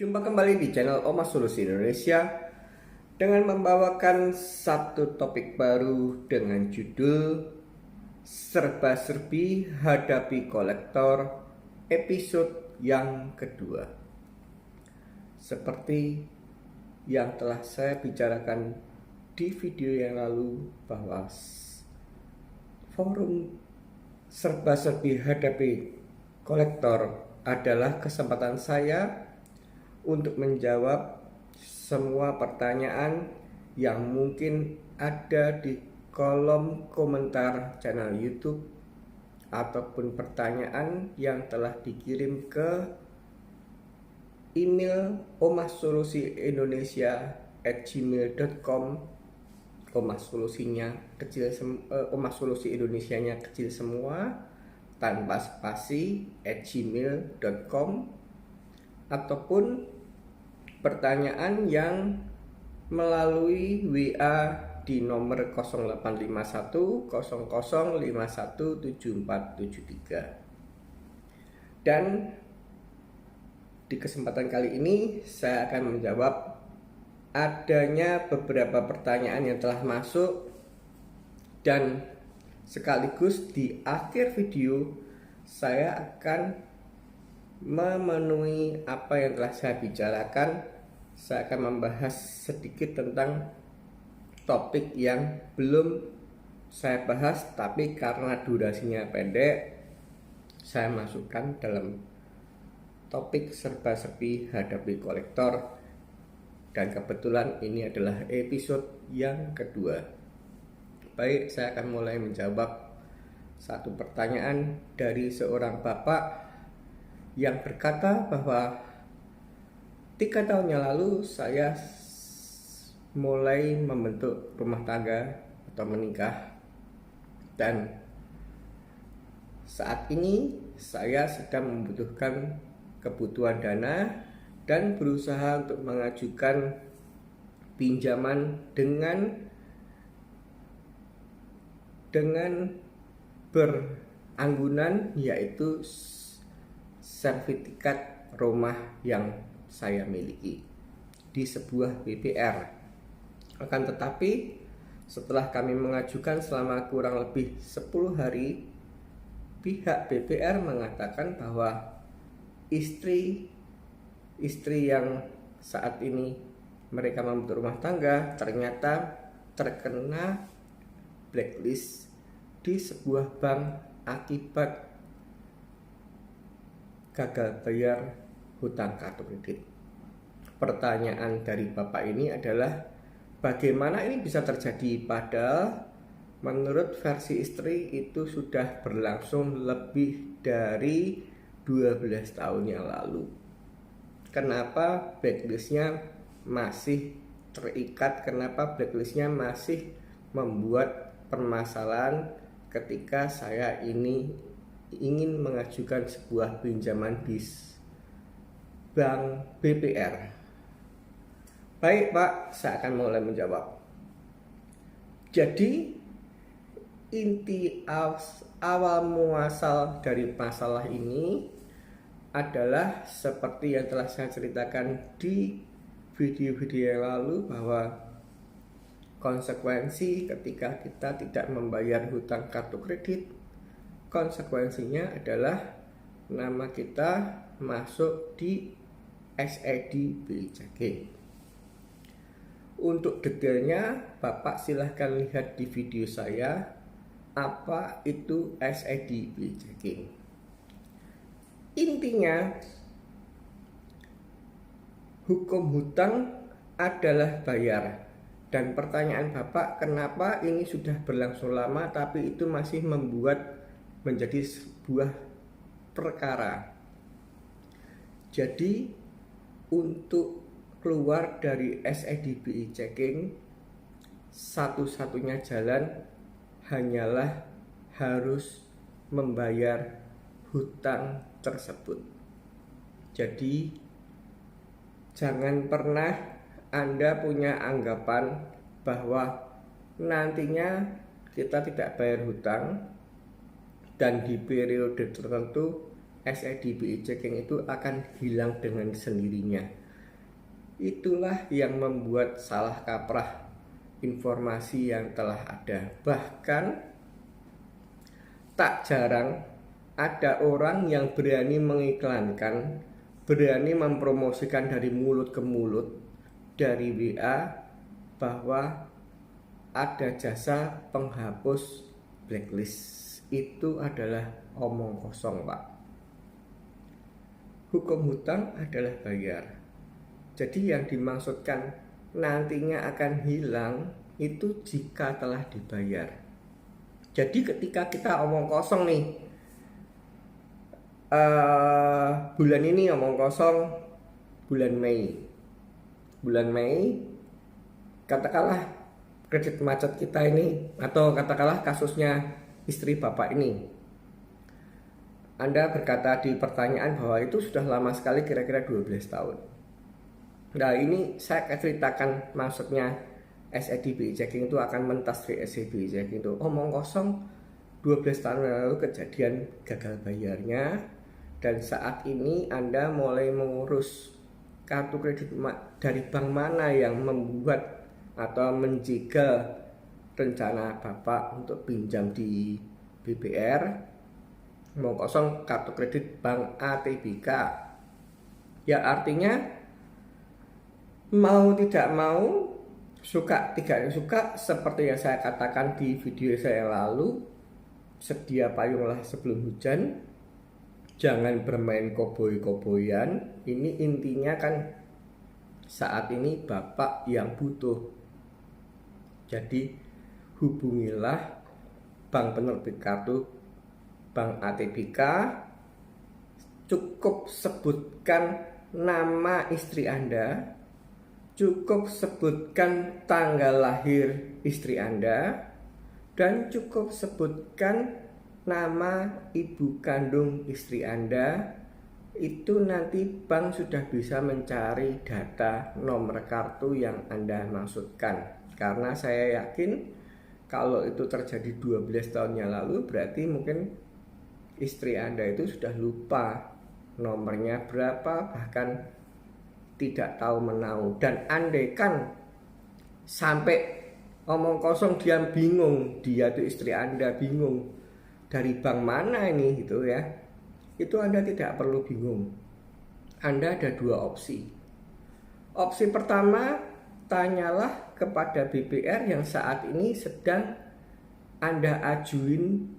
Jumpa kembali di channel Oma Solusi Indonesia dengan membawakan satu topik baru dengan judul Serba-serbi Hadapi Kolektor episode yang kedua. Seperti yang telah saya bicarakan di video yang lalu bahwa forum Serba-serbi Hadapi Kolektor adalah kesempatan saya untuk menjawab semua pertanyaan yang mungkin ada di kolom komentar channel YouTube ataupun pertanyaan yang telah dikirim ke email omasolusiindonesia@gmail.com. Oma Solusi Indonesianya kecil semua tanpa spasi @gmail.com, ataupun pertanyaan yang melalui WA di nomor 0851 00517473. Dan di kesempatan kali ini saya akan menjawab adanya beberapa pertanyaan yang telah masuk, dan sekaligus di akhir video saya akan memenuhi apa yang telah saya bicarakan. Saya akan membahas sedikit tentang topik yang belum saya bahas, tapi karena durasinya pendek, saya masukkan dalam topik serba-serbi hadapi kolektor. Dan kebetulan ini adalah episode yang kedua. Baik, saya akan mulai menjawab satu pertanyaan dari seorang bapak yang berkata bahwa 3 tahun yang lalu saya mulai membentuk rumah tangga atau menikah, dan saat ini saya sedang membutuhkan kebutuhan dana dan berusaha untuk mengajukan pinjaman dengan beranggunan, yaitu sertifikat rumah yang saya miliki di sebuah BPR. Akan tetapi setelah kami mengajukan selama kurang lebih 10 hari, pihak BPR mengatakan bahwa istri yang saat ini mereka membentuk rumah tangga ternyata terkena blacklist di sebuah bank akibat gagal bayar hutang kartu kredit. Pertanyaan dari bapak ini adalah, bagaimana ini bisa terjadi padahal menurut versi istri itu sudah berlangsung lebih dari 12 tahun yang lalu. Kenapa blacklistnya masih terikat? Kenapa blacklistnya masih membuat permasalahan ketika saya ini ingin mengajukan sebuah pinjaman di bank BPR? Baik Pak, saya akan mulai menjawab. Jadi inti awal muasal dari masalah ini adalah seperti yang telah saya ceritakan di video-video yang lalu, bahwa konsekuensi ketika kita tidak membayar hutang kartu kredit, konsekuensinya adalah nama kita masuk di SID BI Checking. Untuk detailnya Bapak silahkan lihat di video saya apa itu SID BI Checking. Intinya, hukum hutang adalah bayar. Dan pertanyaan Bapak, kenapa ini sudah berlangsung lama tapi itu masih membuat menjadi sebuah perkara. Jadi untuk keluar dari SID BI Checking, satu-satunya jalan hanyalah harus membayar hutang tersebut. Jadi jangan pernah Anda punya anggapan bahwa nantinya kita tidak bayar hutang dan di periode tertentu SID BI Checking itu akan hilang dengan sendirinya. Itulah yang membuat salah kaprah informasi yang telah ada. Bahkan tak jarang ada orang yang berani mengiklankan, berani mempromosikan dari mulut ke mulut, dari WA, bahwa ada jasa penghapus blacklist. Itu adalah omong kosong, Pak. Hukum hutang adalah bayar. Jadi yang dimaksudkan nantinya akan hilang itu jika telah dibayar. Jadi ketika kita omong kosong nih, bulan ini omong kosong, bulan Mei katakanlah kredit macet kita ini, atau katakanlah kasusnya istri bapak ini, Anda berkata di pertanyaan bahwa itu sudah lama sekali, kira-kira 12 tahun. Nah, ini saya ceritakan maksudnya SEDBI checking itu akan mentasfik SEDBI checking itu omong kosong. 12 tahun lalu kejadian gagal bayarnya, dan saat ini Anda mulai mengurus kartu kredit dari bank mana yang membuat atau menjegal rencana Bapak untuk pinjam di BBR. Omong kosong kartu kredit bank ATBK. Ya artinya mau tidak mau, suka tidak suka, seperti yang saya katakan di video saya lalu, sedia payunglah sebelum hujan, jangan bermain koboi-koboyan. Ini intinya kan saat ini Bapak yang butuh. Jadi hubungilah bank penerbit kartu, bank ATBK, cukup sebutkan nama istri Anda, cukup sebutkan tanggal lahir istri Anda, dan cukup sebutkan nama ibu kandung istri Anda. Itu nanti bank sudah bisa mencari data nomor kartu yang Anda maksudkan. Karena saya yakin kalau itu terjadi 12 tahun yang lalu, berarti mungkin istri Anda itu sudah lupa nomornya berapa, bahkan tidak tahu menau. Dan andaikan sampai omong kosong dia bingung, dia tuh istri Anda bingung dari bank mana ini gitu ya, itu Anda tidak perlu bingung. Anda ada dua opsi. Opsi pertama, tanyalah kepada BBR yang saat ini sedang Anda ajuin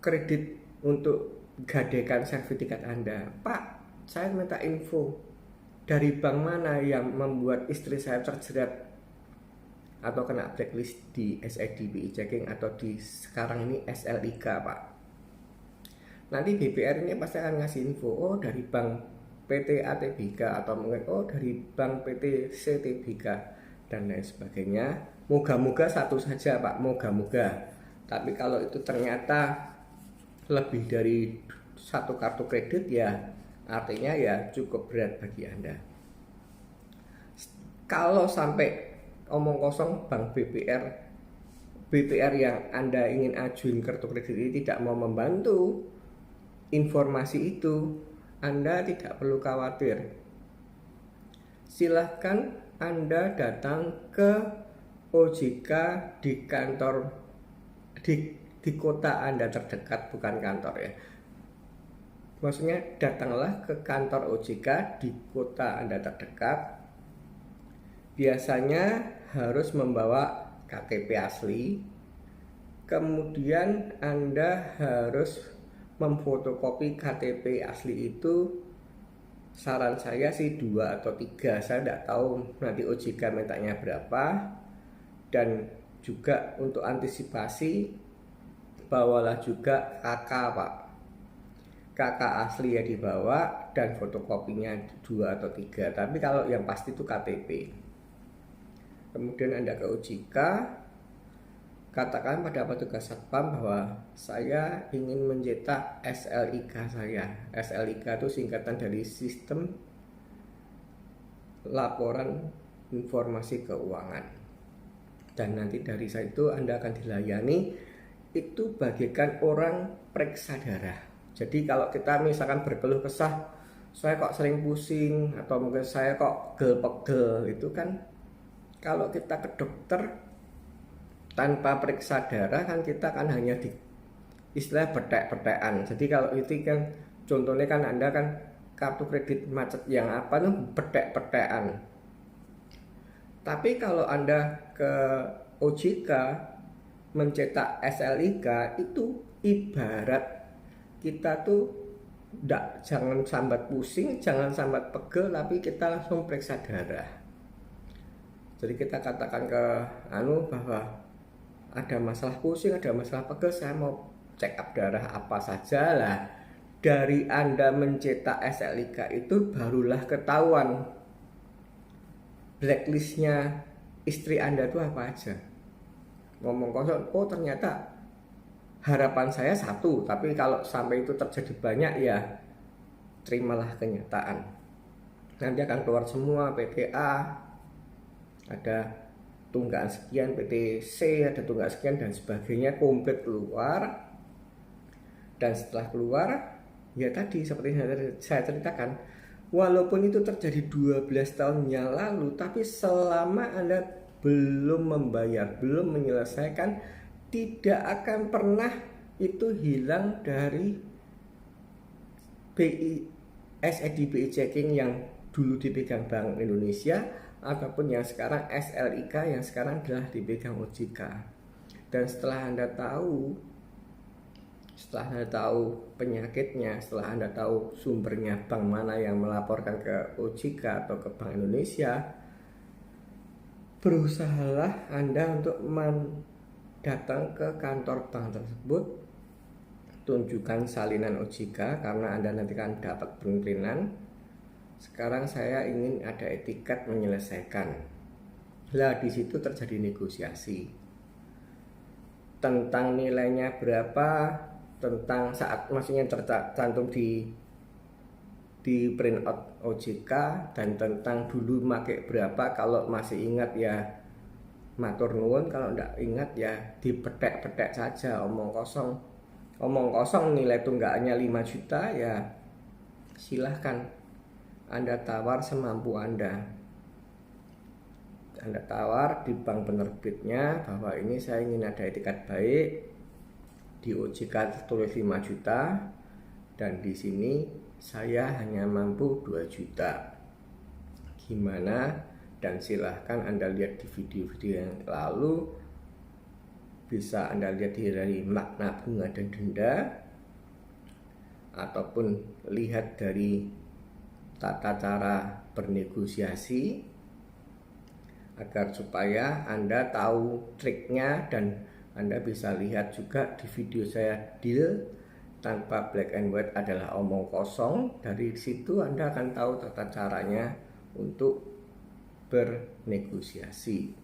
kredit untuk gadekan sertifikat Anda. Pak, saya minta info dari bank mana yang membuat istri saya terjerat atau kena blacklist di SEDBI checking atau di sekarang ini SLIK, Pak. Nanti BBR ini pasti akan ngasih info, oh dari bank PT ATBK, atau mungkin oh dari bank PT CTBK dan lain sebagainya. Moga-moga satu saja, Pak, moga-moga. Tapi kalau itu ternyata lebih dari satu kartu kredit, ya artinya ya cukup berat bagi Anda. Kalau sampai omong kosong bank BPR yang Anda ingin ajuin kartu kredit ini tidak mau membantu informasi itu, Anda tidak perlu khawatir. Silahkan Anda datang ke OJK di kantor di kota Anda terdekat, bukan kantor ya. Maksudnya datanglah ke kantor OJK di kota Anda terdekat. Biasanya harus membawa KTP asli. Kemudian Anda harus memfotokopi KTP asli itu. Saran saya sih 2 atau 3. Saya tidak tahu nanti OJK mintanya berapa. Dan juga untuk antisipasi, bawalah juga KK, Pak. KK asli ya dibawa, dan fotokopinya 2 atau 3. Tapi kalau yang pasti itu KTP. Kemudian Anda ke OJK, katakan pada petugas satpam bahwa saya ingin mencetak SLIK saya. SLIK itu singkatan dari Sistem Laporan Informasi Keuangan. Dan nanti dari saya itu Anda akan dilayani, itu bagaikan orang periksa darah. Jadi kalau kita misalkan berkeluh kesah saya kok sering pusing atau mungkin saya kok pegel itu kan, kalau kita ke dokter tanpa periksa darah kan kita kan hanya di istilah betek-betekan. Jadi kalau itu kan contohnya kan Anda kan kartu kredit macet yang apa tuh betek-betekan. Tapi kalau Anda ke OJK mencetak SLIK itu ibarat kita tuh jangan sambat pusing, jangan sambat pegel, tapi kita langsung periksa darah. Jadi kita katakan ke bahwa ada masalah pusing, ada masalah pegel, saya mau check up darah apa saja lah. Dari Anda mencetak SLIK itu barulah ketahuan blacklistnya istri Anda itu apa aja. Ngomong kosong, oh ternyata harapan saya satu, tapi kalau sampai itu terjadi banyak ya terimalah kenyataan. Nanti akan keluar semua PTA, ada tunggakan sekian, PTC ada tunggakan sekian dan sebagainya, komplit keluar. Dan setelah keluar, ya tadi seperti saya ceritakan, walaupun itu terjadi 12 tahun yang lalu, tapi selama Anda belum membayar, belum menyelesaikan, tidak akan pernah itu hilang dari SED/BI checking yang dulu dipegang Bank Indonesia ataupun yang sekarang SLIK yang sekarang telah dipegang OJK. Dan setelah Anda tahu penyakitnya, setelah Anda tahu sumbernya bank mana yang melaporkan ke OJK atau ke Bank Indonesia, berusahalah Anda untuk datang ke kantor bank tersebut, tunjukkan salinan OJK karena Anda nanti kan dapat printinan. Sekarang saya ingin ada etikat menyelesaikan. Lah di situ terjadi negosiasi tentang nilainya berapa, tentang saat maksudnya tercantum di print out OJK, dan tentang dulu pakai berapa. Kalau masih ingat ya matur nuwun, kalau enggak ingat ya dipetek-petek saja, omong kosong nilai tunggakannya 5 juta ya silahkan Anda tawar semampu Anda tawar di bank penerbitnya bahwa ini saya ingin ada etikat baik, di OJK tulis 5 juta dan di sini saya hanya mampu 2 juta, gimana? Dan silahkan Anda lihat di video-video yang lalu, bisa Anda lihat dari makna bunga dan denda, ataupun lihat dari tata cara bernegosiasi, agar supaya Anda tahu triknya. Dan Anda bisa lihat juga di video saya deal tanpa black and white adalah omong kosong. Dari situ Anda akan tahu tata caranya untuk bernegosiasi.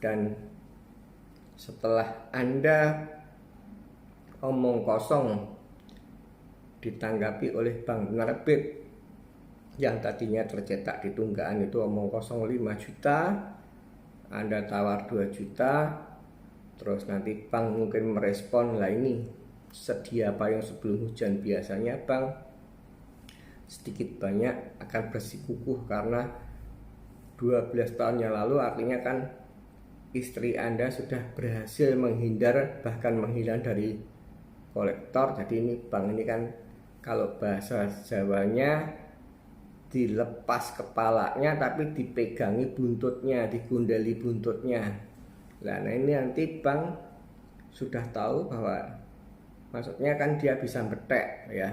Dan setelah Anda omong kosong ditanggapi oleh bank penerbit yang tadinya tercetak di tunggaan itu omong kosong 5 juta, Anda tawar 2 juta, terus nanti bank mungkin merespon, lah ini sedia payung sebelum hujan. Biasanya bank sedikit banyak akan bersikukuh karena 12 tahun yang lalu, artinya kan istri Anda sudah berhasil menghindar, bahkan menghilang dari kolektor. Jadi ini bank ini kan kalau bahasa Jawanya dilepas kepalanya tapi dipegangi buntutnya, digundali buntutnya. Nah ini nanti bank sudah tahu bahwa maksudnya kan dia bisa betek ya.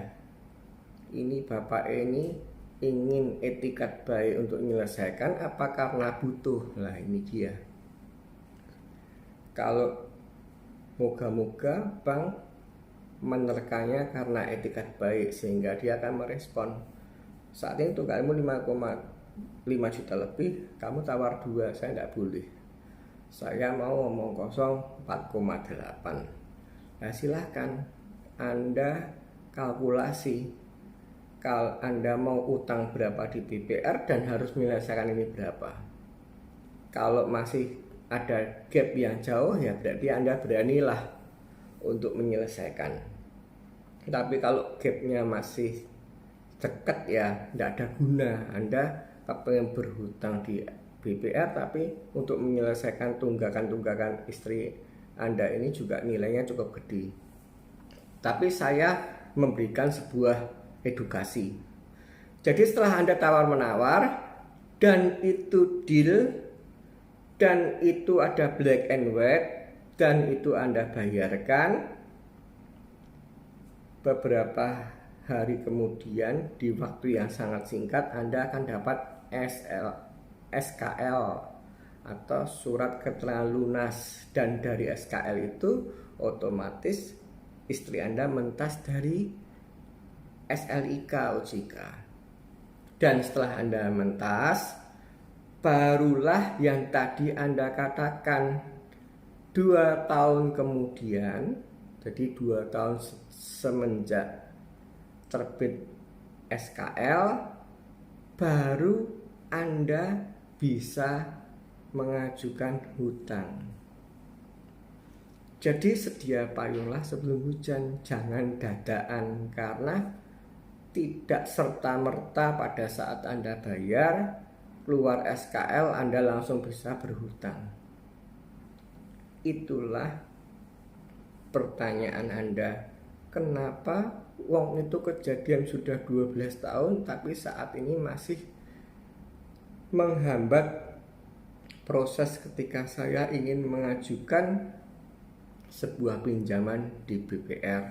Ini bapak ini ingin etikat baik untuk menyelesaikan apa karena butuh. Nah ini dia. Kalau moga-moga bank menerkanya karena etikat baik sehingga dia akan merespon. Saat ini tunggakanmu 5,5 juta lebih, kamu tawar 2, saya tidak boleh. Saya mau ngomong kosong 4,8. Nah silahkan Anda kalkulasi. Kalau Anda mau utang berapa di BPR dan harus menyelesaikan ini berapa. Kalau masih ada gap yang jauh ya berarti Anda beranilah untuk menyelesaikan. Tapi kalau gapnya masih Deket ya, tidak ada guna Anda pengen berhutang di BPR, tapi untuk menyelesaikan tunggakan-tunggakan istri Anda ini juga nilainya cukup gede. Tapi saya memberikan sebuah edukasi. Jadi setelah Anda tawar-menawar dan itu deal, dan itu ada black and white, dan itu Anda bayarkan, beberapa hari kemudian di waktu yang sangat singkat Anda akan dapat SKL atau surat keterangan lunas, dan dari SKL itu otomatis istri Anda mentas dari SLIK OJK. Dan setelah Anda mentas, barulah yang tadi Anda katakan 2 tahun kemudian, jadi 2 tahun semenjak terbit SKL, baru Anda bisa mengajukan hutang. Jadi sedia payunglah sebelum hujan, jangan dadaan, karena tidak serta-merta pada saat Anda bayar keluar SKL Anda langsung bisa berhutang. Itulah pertanyaan Anda, kenapa wong itu kejadian sudah 12 tahun tapi saat ini masih menghambat proses ketika saya ingin mengajukan sebuah pinjaman di BPR.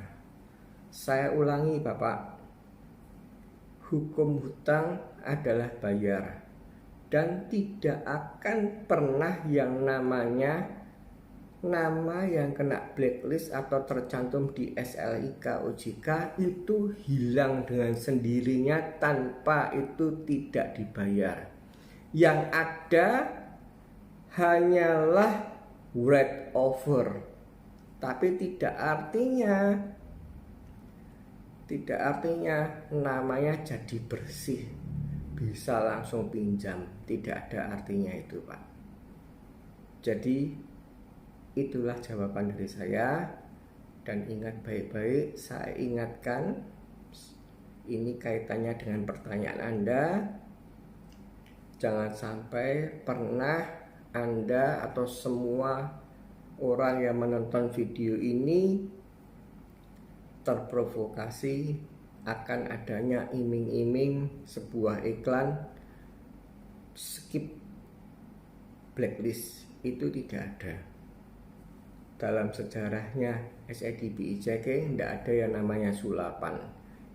Saya ulangi Bapak, hukum hutang adalah bayar, dan tidak akan pernah yang namanya nama yang kena blacklist atau tercantum di SLIK OJK itu hilang dengan sendirinya tanpa itu tidak dibayar. Yang ada hanyalah write over, tapi tidak artinya namanya jadi bersih, bisa langsung pinjam. Tidak ada artinya itu Pak. Jadi itulah jawaban dari saya. Dan ingat baik-baik, saya ingatkan, ini kaitannya dengan pertanyaan Anda. Jangan sampai pernah Anda atau semua orang yang menonton video ini terprovokasi akan adanya iming-iming sebuah iklan skip blacklist. Itu tidak ada. Dalam sejarahnya SIDBI JK tidak ada yang namanya sulapan.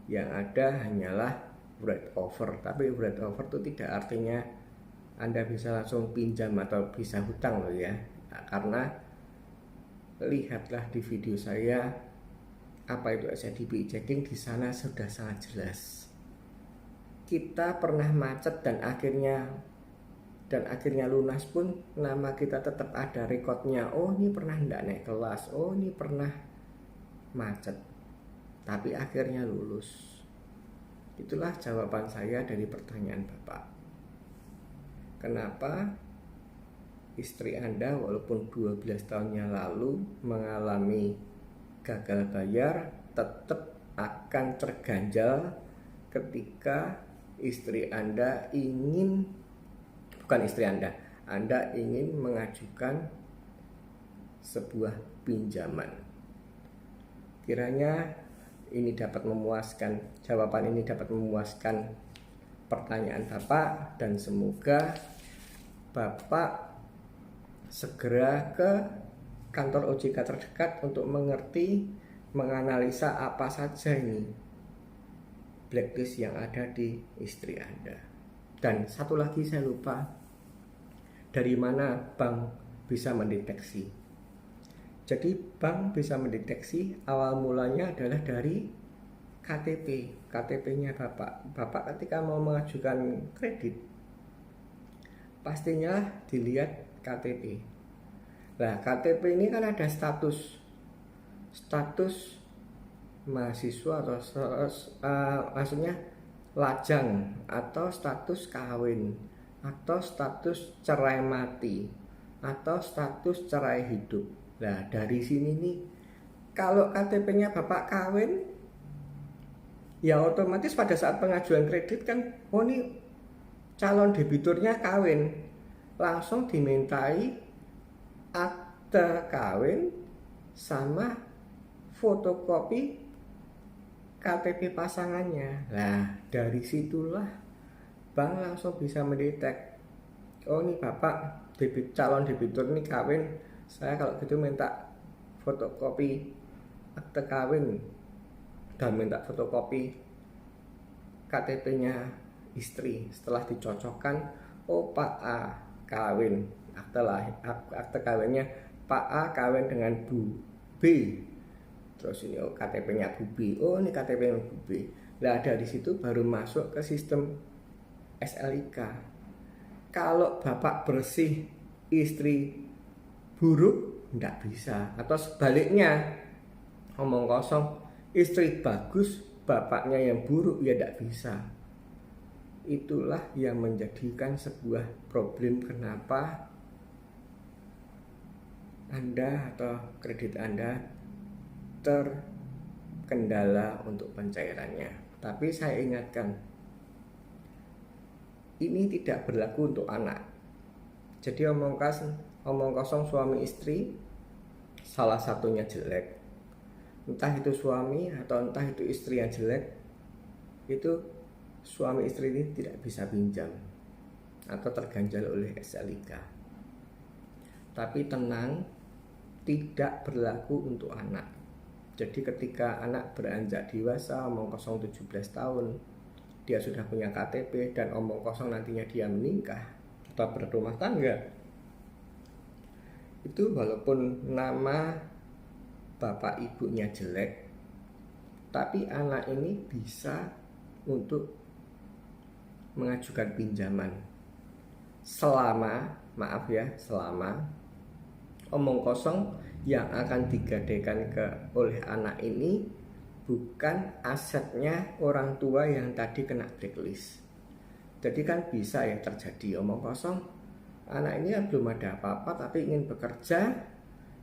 Yang ada hanyalah write over. Tapi write over itu tidak artinya Anda bisa langsung pinjam atau bisa hutang loh ya. Karena lihatlah di video saya apa itu SIDBI checking, di sana sudah sangat jelas. Kita pernah macet dan akhirnya lunas pun nama kita tetap ada rekodnya. Oh ini pernah tidak naik kelas, oh ini pernah macet, tapi akhirnya lulus. Itulah jawaban saya dari pertanyaan Bapak. Kenapa istri Anda walaupun 12 tahunnya lalu mengalami gagal bayar, tetap akan terganjal ketika istri Anda ingin, bukan istri Anda ingin mengajukan sebuah pinjaman. Kiranya ini dapat memuaskan, jawaban ini dapat memuaskan pertanyaan Bapak, dan semoga Bapak segera ke kantor OJK terdekat untuk mengerti, menganalisa apa saja ini blacklist yang ada di istri Anda. Dan satu lagi saya lupa, dari mana bank bisa mendeteksi. Jadi bank bisa mendeteksi awal mulanya adalah dari KTP-nya Bapak. Bapak ketika mau mengajukan kredit, pastinya dilihat KTP. Nah, KTP ini kan ada status mahasiswa atau maksudnya lajang, atau status kawin, atau status cerai mati, atau status cerai hidup. Nah, dari sini nih, kalau KTP-nya Bapak kawin, ya otomatis pada saat pengajuan kredit kan, oh ini calon debiturnya kawin, langsung dimintai akte kawin sama fotokopi KTP pasangannya. Nah, dari situlah bank langsung bisa mendetek, oh ini bapak calon debitur ini kawin, saya kalau gitu minta fotokopi akte kawin dan minta fotokopi KTP-nya istri. Setelah dicocokkan, oh Pak A kawin, akte kawinnya Pak A kawin dengan Bu B. Terus ini oh KTP-nya Bu B. Oh ini KTP-nya Bu B. Nah dari situ baru masuk ke sistem SLIK. Kalau bapak bersih, istri buruk, enggak bisa. Atau sebaliknya, omong kosong, istri bagus, bapaknya yang buruk, ya enggak bisa. Itulah yang menjadikan sebuah problem kenapa Anda atau kredit Anda terkendala untuk pencairannya. Tapi saya ingatkan, ini tidak berlaku untuk anak. Jadi omong kosong suami istri, salah satunya jelek, entah itu suami atau entah itu istri yang jelek, itu suami istri ini tidak bisa pinjam atau terganjal oleh SLIK. Tapi tenang, tidak berlaku untuk anak. Jadi ketika anak beranjak dewasa, omong kosong 17 tahun, dia sudah punya KTP dan omong kosong nantinya dia menikah atau berumah tangga, itu walaupun nama bapak ibunya jelek, tapi anak ini bisa untuk mengajukan pinjaman selama omong kosong yang akan digadaikan oleh anak ini bukan asetnya orang tua yang tadi kena blacklist. Jadi kan bisa ya terjadi omong kosong, anak ini kan belum ada apa-apa tapi ingin bekerja,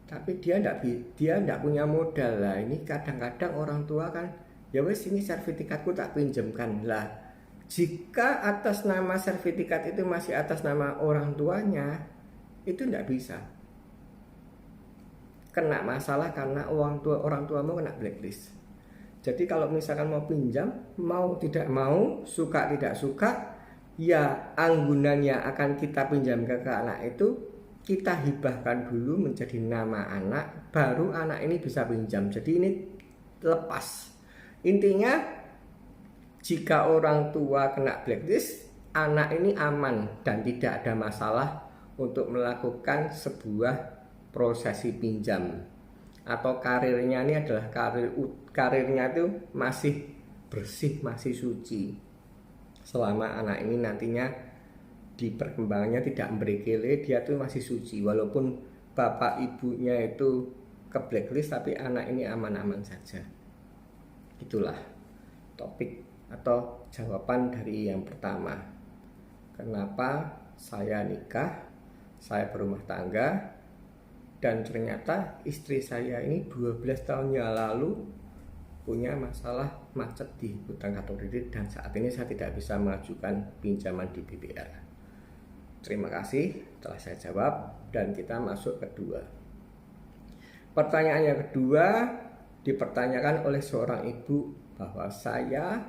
tapi dia enggak punya modal. Lah ini kadang-kadang orang tua kan, ya wes ini sertifikatku tak pinjamkan. Lah jika atas nama sertifikat itu masih atas nama orang tuanya, itu enggak bisa. Kena masalah karena orang tuamu kena blacklist. Jadi kalau misalkan mau pinjam, mau tidak mau, suka tidak suka, ya anggunan yang akan kita pinjamkan ke anak itu kita hibahkan dulu menjadi nama anak, baru anak ini bisa pinjam. Jadi ini lepas. Intinya jika orang tua kena blacklist, anak ini aman dan tidak ada masalah untuk melakukan sebuah prosesi pinjam. Atau karirnya ini adalah karirnya itu masih bersih, masih suci. Selama anak ini nantinya di perkembangannya tidak berkele, dia tuh masih suci. Walaupun bapak ibunya itu ke blacklist, tapi anak ini aman-aman saja. Itulah topik atau jawaban dari yang pertama. Kenapa saya nikah, saya berumah tangga, dan ternyata istri saya ini 12 tahun yang lalu punya masalah macet di hutang kartu kredit, dan saat ini saya tidak bisa mengajukan pinjaman di BPR. Terima kasih telah saya jawab, dan kita masuk kedua. Pertanyaan yang kedua dipertanyakan oleh seorang ibu bahwa saya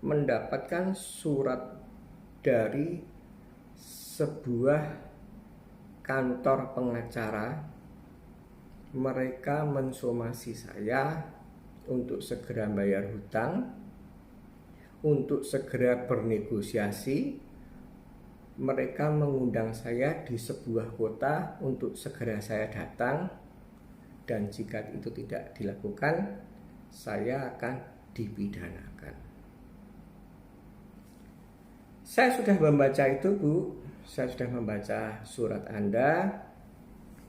mendapatkan surat dari sebuah kantor pengacara. Mereka mensomasi saya untuk segera bayar hutang, untuk segera bernegosiasi. Mereka mengundang saya di sebuah kota untuk segera saya datang, dan jika itu tidak dilakukan, saya akan dipidanakan. Saya sudah membaca itu, Bu. Saya sudah membaca surat Anda,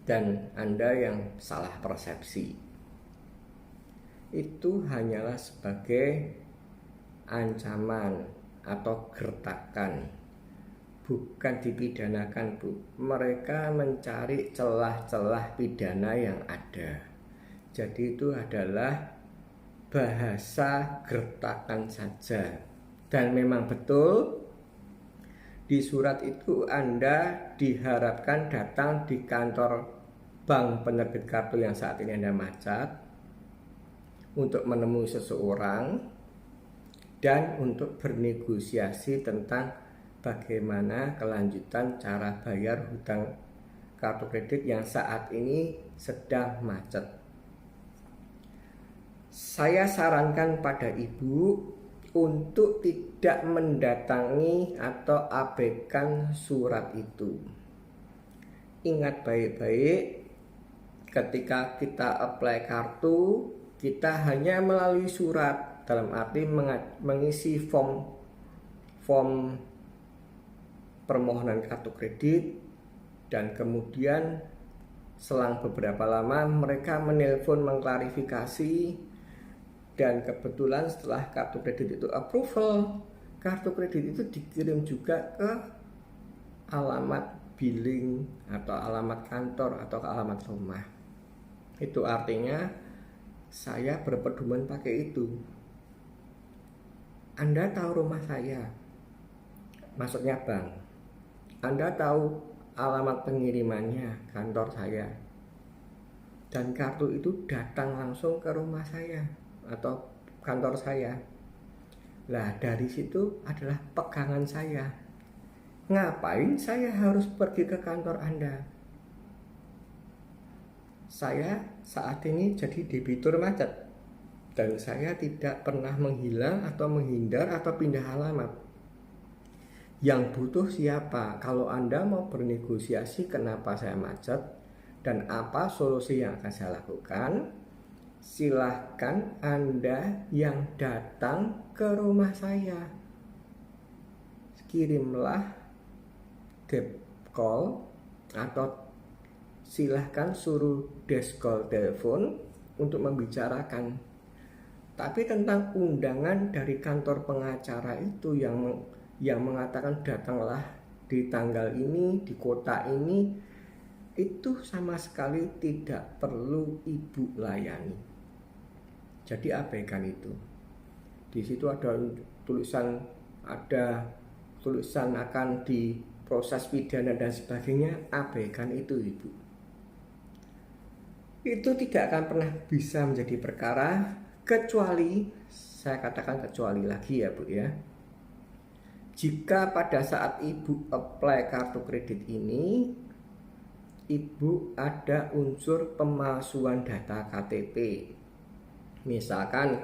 dan Anda yang salah persepsi. Itu hanyalah sebagai ancaman atau gertakan, bukan dipidanakan, Bu. Mereka mencari celah-celah pidana yang ada. Jadi itu adalah bahasa gertakan saja. Dan memang betul di surat itu Anda diharapkan datang di kantor bank penerbit kartu yang saat ini Anda macat untuk menemui seseorang dan untuk bernegosiasi tentang bagaimana kelanjutan cara bayar hutang kartu kredit yang saat ini sedang macet. Saya sarankan pada ibu untuk tidak mendatangi atau abaikan surat itu. Ingat baik-baik, ketika kita apply kartu, kita hanya melalui surat, dalam arti mengisi form permohonan kartu kredit, dan kemudian selang beberapa lama mereka menelpon mengklarifikasi, dan kebetulan setelah kartu kredit itu approval, kartu kredit itu dikirim juga ke alamat billing atau alamat kantor atau ke alamat rumah. Itu artinya saya berpedoman pakai itu. Anda tahu rumah saya, maksudnya bank. Anda tahu alamat pengirimannya, kantor saya. Dan kartu itu datang langsung ke rumah saya atau kantor saya. Nah, dari situ adalah pegangan saya. Ngapain saya harus pergi ke kantor Anda? Saya saat ini jadi debitur macet, dan saya tidak pernah menghilang atau menghindar atau pindah alamat. Yang butuh siapa? Kalau Anda mau bernegosiasi kenapa saya macet dan apa solusi yang akan saya lakukan, silahkan Anda yang datang ke rumah saya. Kirimlah debt call atau silahkan suruh desk call telepon untuk membicarakan. Tapi tentang undangan dari kantor pengacara itu yang mengatakan datanglah di tanggal ini, di kota ini, itu sama sekali tidak perlu ibu layani. Jadi abaikan itu. Di situ ada tulisan akan diproses pidana dan sebagainya, abaikan itu ibu. Itu tidak akan pernah bisa menjadi perkara, kecuali, saya katakan kecuali lagi ya bu ya, jika pada saat ibu apply kartu kredit ini, ibu ada unsur pemalsuan data KTP. Misalkan,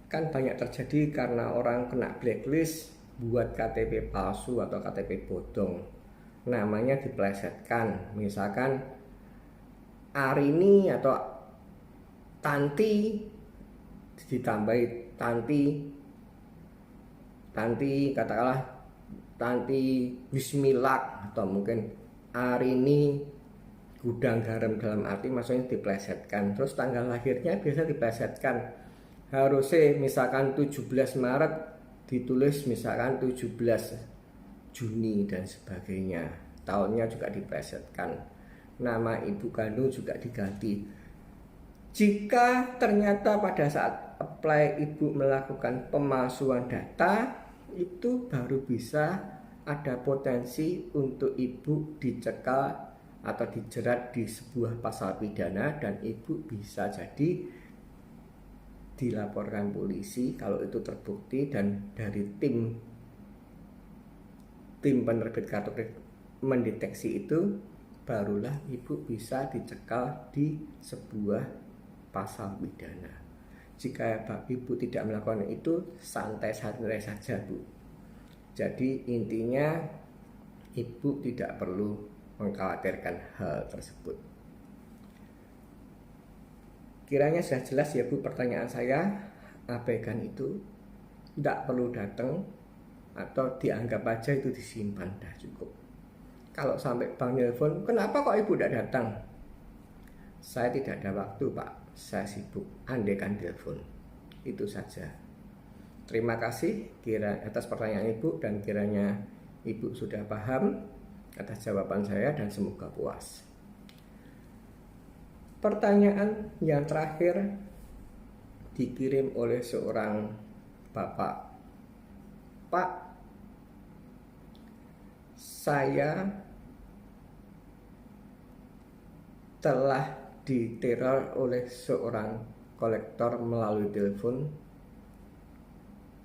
kan banyak terjadi karena orang kena blacklist buat KTP palsu atau KTP bodong, namanya diplesetkan. Misalkan Arini atau Tanti ditambahi Tanti katakanlah Tanti Bismillah, atau mungkin Arini Gudang Garam, dalam arti maksudnya diplesetkan. Terus tanggal lahirnya biasa diplesetkan, harusnya misalkan 17 Maret ditulis misalkan 17 Juni dan sebagainya. Tahunnya juga diplesetkan, nama ibu kandung juga diganti. Jika ternyata pada saat apply ibu melakukan pemalsuan data, itu baru bisa ada potensi untuk ibu dicekal atau dijerat di sebuah pasal pidana, dan ibu bisa jadi dilaporkan polisi kalau itu terbukti, dan dari tim penerbit kartu kredit mendeteksi itu, barulah ibu bisa dicekal di sebuah pasal pidana. Jika ibu tidak melakukan itu, santai-santai saja bu. Jadi intinya ibu tidak perlu mengkhawatirkan hal tersebut. Kiranya sudah jelas ya bu pertanyaan saya. Abaikan itu, tidak perlu datang atau dianggap aja itu disimpan, dah cukup. Kalau sampai bank nelpon, kenapa kok ibu tidak datang? Saya tidak ada waktu pak, saya sibuk, andaikan telepon. Itu saja. Terima kasih atas pertanyaan ibu, dan kiranya ibu sudah paham atas jawaban saya, dan semoga puas. Pertanyaan yang terakhir, dikirim oleh seorang bapak. Pak, saya telah diteror oleh seorang kolektor melalui telepon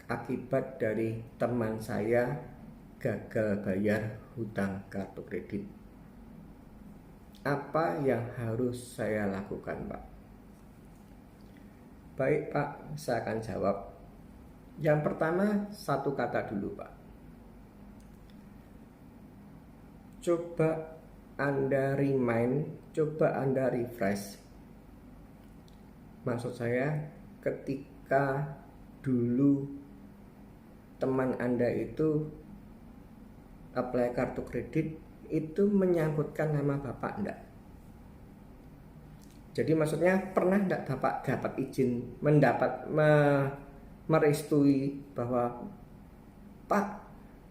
akibat dari teman saya gagal bayar hutang kartu kredit. Apa yang harus saya lakukan, Pak? Baik, Pak, saya akan jawab. Yang pertama, satu kata dulu, Pak. Coba Anda remind, coba Anda refresh. Maksud saya, ketika dulu teman Anda itu apply kartu kredit, itu menyangkutkan nama Bapak enggak? Jadi maksudnya pernah enggak Bapak dapat izin merestui bahwa Pak,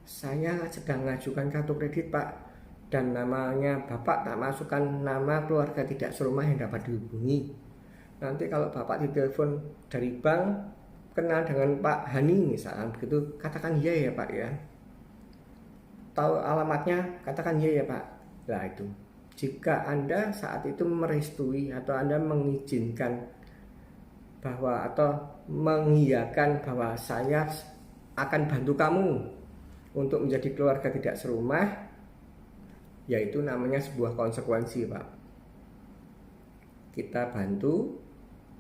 saya sedang mengajukan kartu kredit Pak, dan namanya Bapak tak masukkan nama keluarga tidak serumah yang dapat dihubungi. Nanti kalau Bapak ditelepon dari bank kenal dengan Pak Hani misalnya begitu, katakan iya ya Pak ya. Tahu alamatnya, katakan iya ya Pak. Nah itu, jika Anda saat itu merestui atau Anda mengizinkan bahwa atau mengiyakan bahwa saya akan bantu kamu untuk menjadi keluarga tidak serumah, yaitu namanya sebuah konsekuensi Pak. Kita bantu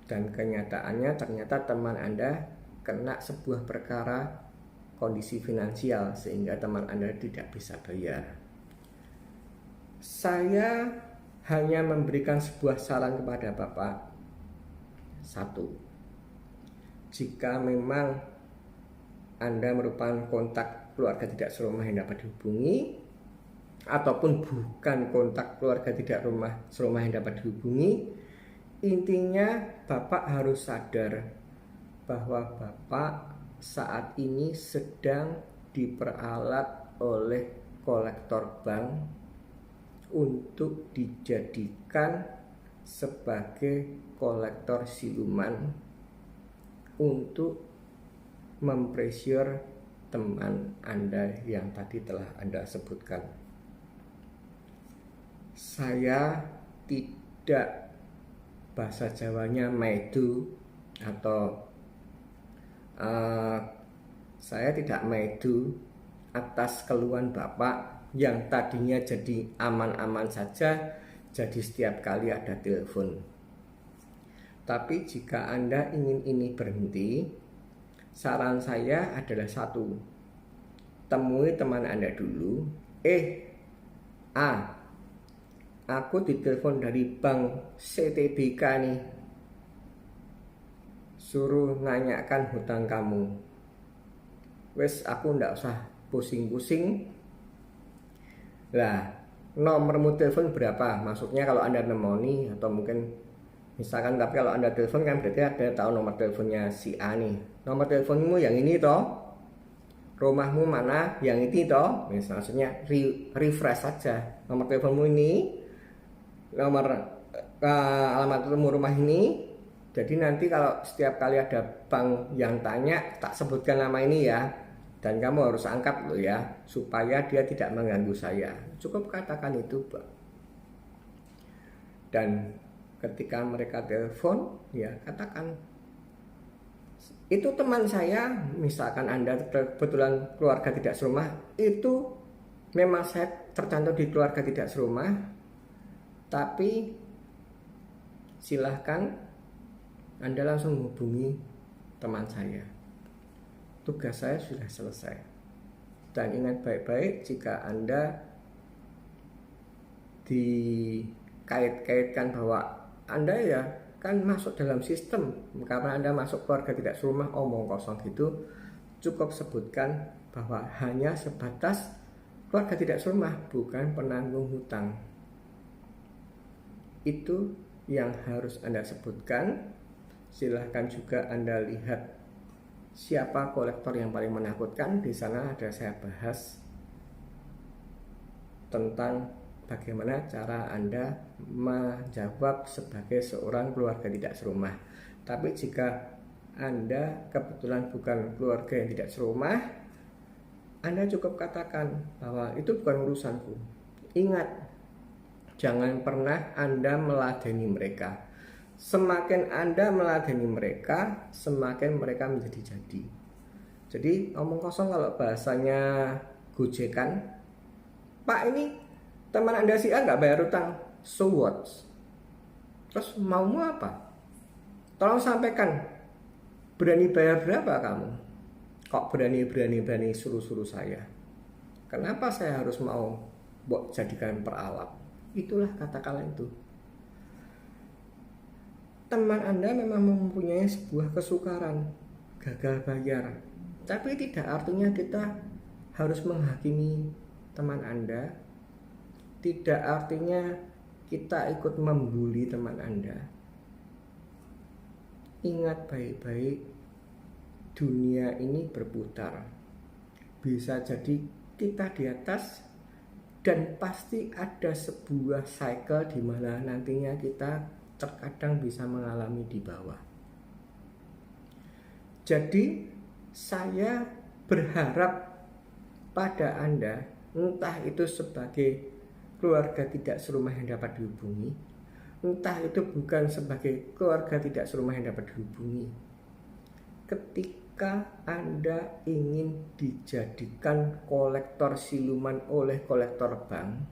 dan kenyataannya ternyata teman Anda kena sebuah perkara kondisi finansial sehingga teman Anda tidak bisa bayar. Saya hanya memberikan sebuah saran kepada Bapak. Satu, jika memang Anda merupakan kontak keluarga tidak serumah yang dapat dihubungi, ataupun bukan kontak keluarga tidak serumah yang dapat dihubungi, intinya Bapak harus sadar bahwa Bapak saat ini sedang diperalat oleh kolektor bank untuk dijadikan sebagai kolektor siluman untuk mempressure teman Anda yang tadi telah Anda sebutkan. Saya tidak, bahasa Jawanya maidu, atau saya tidak maidu atas keluhan Bapak yang tadinya jadi aman-aman saja, jadi setiap kali ada telepon. Tapi jika Anda ingin ini berhenti, saran saya adalah satu, temui teman Anda dulu. Aku ditelepon dari bank CTBK nih, suruh nanyakan hutang kamu. Wes, aku ndak usah pusing-pusing. Lah, nomormu telepon berapa? Maksudnya kalau Anda nemoni atau mungkin misalkan, tapi kalau Anda telepon kan berarti ada tahu nomor teleponnya si A nih. Nomor teleponmu yang ini toh? Rumahmu mana? Yang ini toh? Maksudnya refresh saja. Nomor teleponmu ini, nomor alamat rumah ini. Jadi nanti kalau setiap kali ada bank yang tanya, tak sebutkan nama ini ya, dan kamu harus angkat loh ya, supaya dia tidak mengganggu saya. Cukup katakan itu, Pak. Dan ketika mereka telepon, ya katakan, itu teman saya, misalkan Anda kebetulan keluarga tidak serumah, itu memang saya tercantum di keluarga tidak serumah, tapi silahkan Anda langsung hubungi teman saya. Tugas saya sudah selesai. Dan ingat baik-baik, jika Anda dikait-kaitkan bahwa Anda ya kan masuk dalam sistem, karena Anda masuk keluarga tidak serumah, omong kosong gitu, cukup sebutkan bahwa hanya sebatas keluarga tidak serumah, bukan penanggung hutang. Itu yang harus Anda sebutkan. Silahkan juga Anda lihat siapa kolektor yang paling menakutkan. Di sana ada saya bahas tentang bagaimana cara Anda menjawab sebagai seorang keluarga tidak serumah. Tapi jika Anda kebetulan bukan keluarga yang tidak serumah, Anda cukup katakan bahwa itu bukan urusanku. Ingat, jangan pernah Anda meladeni mereka. Semakin Anda meladeni mereka, semakin mereka menjadi jadi. Jadi omong kosong kalau bahasanya gojekan, Pak, ini teman Anda si A nggak bayar utang, so what? Terus maumu apa? Tolong sampaikan, berani bayar berapa kamu? Kok berani suruh-suruh saya? Kenapa saya harus mau jadikan peralat? Itulah kata-kata itu. Teman Anda memang mempunyai sebuah kesukaran, gagal bayar. Tapi tidak artinya kita harus menghakimi teman Anda. Tidak artinya kita ikut membuli teman Anda. Ingat baik-baik, dunia ini berputar. Bisa jadi kita di atas, dan pasti ada sebuah cycle di mana nantinya kita terkadang bisa mengalami di bawah. Jadi saya berharap pada Anda, entah itu sebagai keluarga tidak serumah yang dapat dihubungi, entah itu bukan sebagai keluarga tidak serumah yang dapat dihubungi, ketika Anda ingin dijadikan kolektor siluman oleh kolektor bank,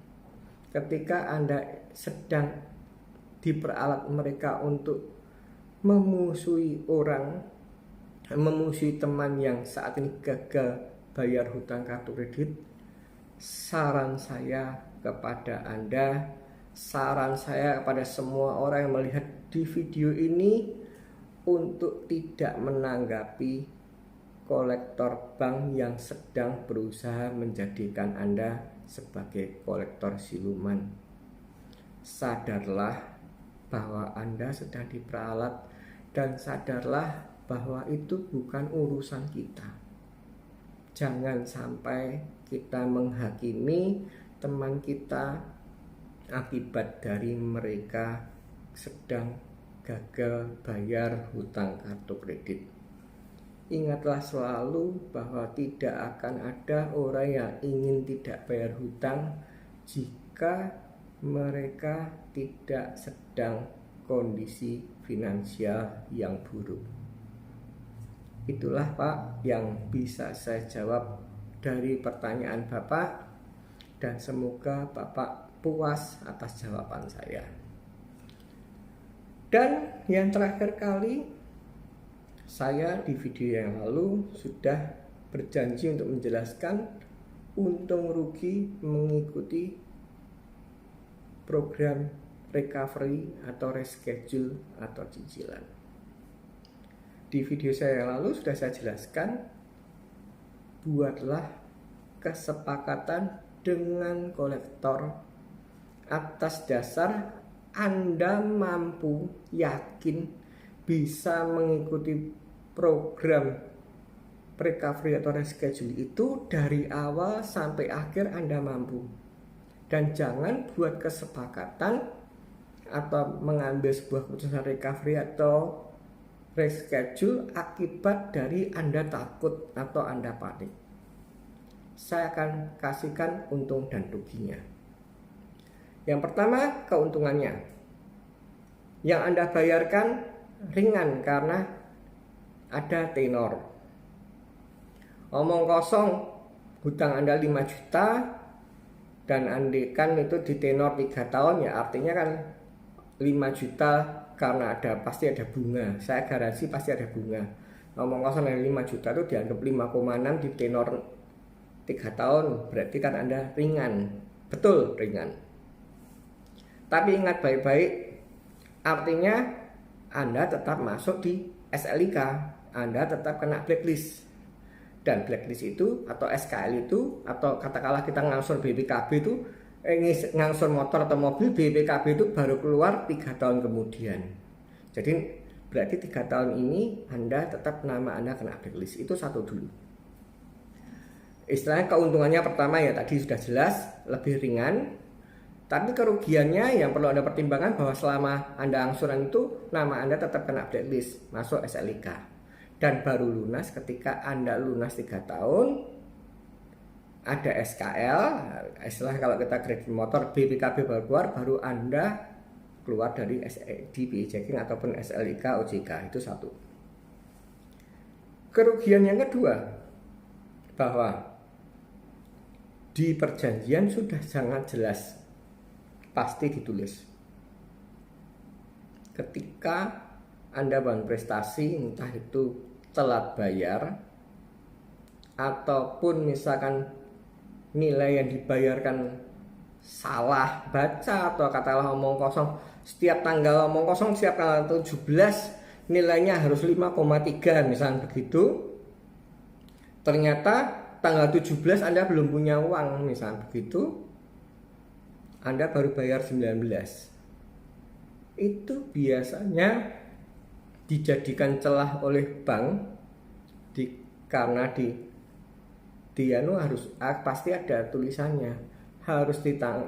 ketika Anda sedang diperalat mereka untuk memusuhi orang, memusuhi teman yang saat ini gagal bayar hutang kartu kredit, saran saya kepada Anda, saran saya kepada semua orang yang melihat di video ini untuk tidak menanggapi kolektor bank yang sedang berusaha menjadikan Anda sebagai kolektor siluman. Sadarlah bahwa Anda sedang diperalat, dan sadarlah bahwa itu bukan urusan kita. Jangan sampai kita menghakimi teman kita akibat dari mereka sedang gagal bayar hutang kartu kredit. Ingatlah selalu bahwa tidak akan ada orang yang ingin tidak bayar hutang jika mereka tidak sedang kondisi finansial yang buruk. Itulah Pak yang bisa saya jawab dari pertanyaan Bapak, dan semoga Bapak puas atas jawaban saya. Dan yang terakhir kali, saya di video yang lalu sudah berjanji untuk menjelaskan untung rugi mengikuti program recovery atau reschedule atau cicilan. Di video saya yang lalu sudah saya jelaskan, buatlah kesepakatan dengan kolektor atas dasar Anda mampu, yakin bisa mengikuti program recovery atau reschedule itu dari awal sampai akhir. Anda mampu, dan jangan buat kesepakatan atau mengambil sebuah keputusan recovery atau reschedule akibat dari Anda takut atau Anda panik. Saya akan kasihkan untung dan ruginya. Yang pertama, keuntungannya. Yang Anda bayarkan ringan karena ada tenor. Omong kosong, hutang Anda 5 juta dan andikan itu di tenor 3 tahun, ya artinya kan 5 juta karena pasti ada bunga. Saya garansi pasti ada bunga. Omong kosong dari 5 juta itu dianggap 5,6 di tenor 3 tahun, berarti kan Anda ringan. Betul, ringan. Tapi ingat baik-baik, artinya Anda tetap masuk di SLIK, Anda tetap kena blacklist. Dan blacklist itu atau SKL itu, atau katakanlah kita ngangsur BPKB itu, ngangsur motor atau mobil, BPKB itu baru keluar 3 tahun kemudian. Jadi berarti 3 tahun ini Anda tetap nama Anda kena blacklist. Itu satu dulu. Istilahnya keuntungannya pertama ya tadi sudah jelas, lebih ringan. Tapi kerugiannya yang perlu Anda pertimbangkan bahwa selama Anda angsuran itu nama Anda tetap kena blacklist, masuk SLIK. dan baru lunas ketika Anda lunas 3 tahun, ada SKL, istilah kalau kita kredit motor BPKB baru keluar, baru Anda keluar dari SED checking ataupun SLIK OJK. Itu satu. Kerugian yang kedua, bahwa di perjanjian sudah sangat jelas, pasti ditulis ketika Anda bangun prestasi, entah itu telat bayar ataupun misalkan nilai yang dibayarkan salah baca atau katakanlah omong kosong, setiap tanggal omong kosong setiap tanggal 17 nilainya harus 5,3 misalnya begitu, ternyata tanggal 17 Anda belum punya uang misalnya begitu, Anda baru bayar 19. Itu biasanya dijadikan celah oleh bank karena harus pasti ada tulisannya, harus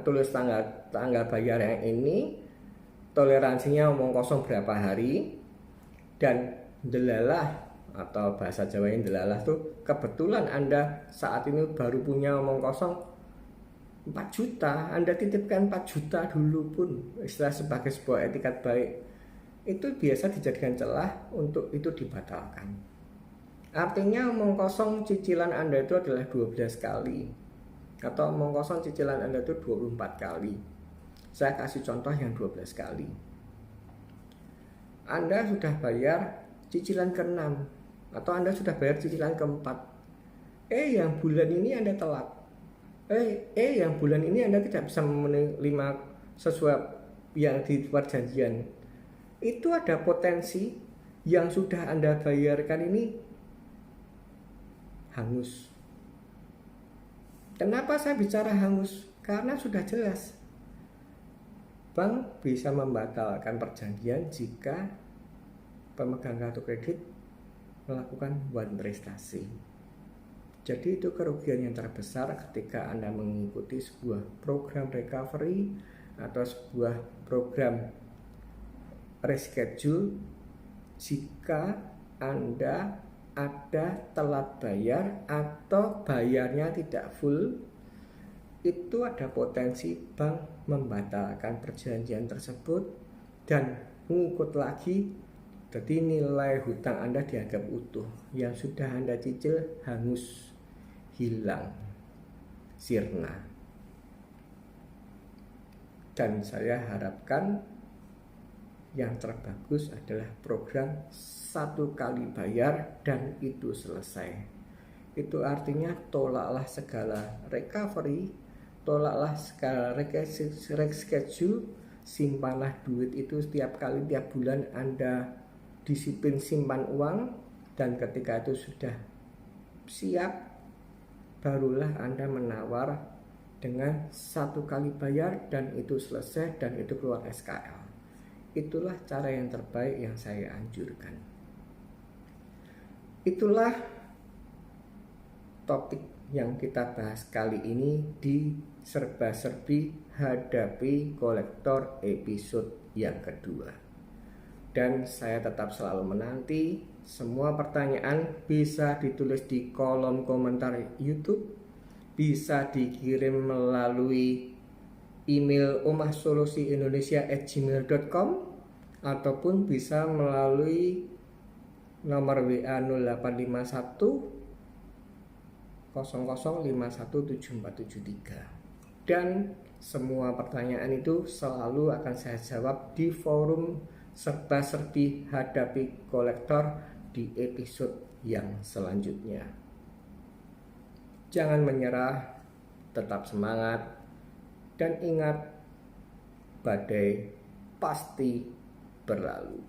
tulis tanggal bayar yang ini, toleransinya omong kosong berapa hari, dan delalah atau bahasa Jawanya delalah tuh kebetulan Anda saat ini baru punya omong kosong 4 juta, Anda titipkan 4 juta dulu pun, istilah sebagai sebuah etikat baik, itu biasa dijadikan celah untuk itu dibatalkan. Artinya omong kosong cicilan Anda itu adalah 12 kali, atau omong kosong cicilan Anda itu 24 kali. Saya kasih contoh yang 12 kali. Anda sudah bayar cicilan ke-6, atau Anda sudah bayar cicilan ke-4. Yang bulan ini Anda telat. Yang bulan ini Anda tidak bisa menerima sesuai yang di perjanjian. Itu ada potensi yang sudah Anda bayarkan ini hangus. Kenapa saya bicara hangus? Karena sudah jelas bank bisa membatalkan perjanjian jika pemegang kartu kredit melakukan one prestasi. Jadi itu kerugian yang terbesar ketika Anda mengikuti sebuah program recovery atau sebuah program reschedule jika Anda ada telat bayar atau bayarnya tidak full. Itu ada potensi bank membatalkan perjanjian tersebut dan mengikut lagi, jadi nilai hutang Anda dianggap utuh, yang sudah Anda cicil hangus, hilang, sirna. Dan saya harapkan yang terbagus adalah program 1 kali bayar dan itu selesai. Itu artinya tolaklah segala recovery, tolaklah segala reschedule, simpanlah duit itu setiap kali, tiap bulan Anda disiplin simpan uang, dan ketika itu sudah siap, barulah Anda menawar dengan 1 kali bayar dan itu selesai dan itu keluar SKL. Itulah cara yang terbaik yang saya anjurkan. Itulah topik yang kita bahas kali ini di serba-serbi hadapi kolektor episode yang kedua. Dan saya tetap selalu menanti semua pertanyaan, bisa ditulis di kolom komentar YouTube, bisa dikirim melalui email omahsolusiindonesia@gmail.com ataupun bisa melalui nomor WA 0851 00517473. Dan semua pertanyaan itu selalu akan saya jawab di forum serba-serbi hadapi kolektor di episode yang selanjutnya. Jangan menyerah, tetap semangat, dan ingat, badai pasti berlalu.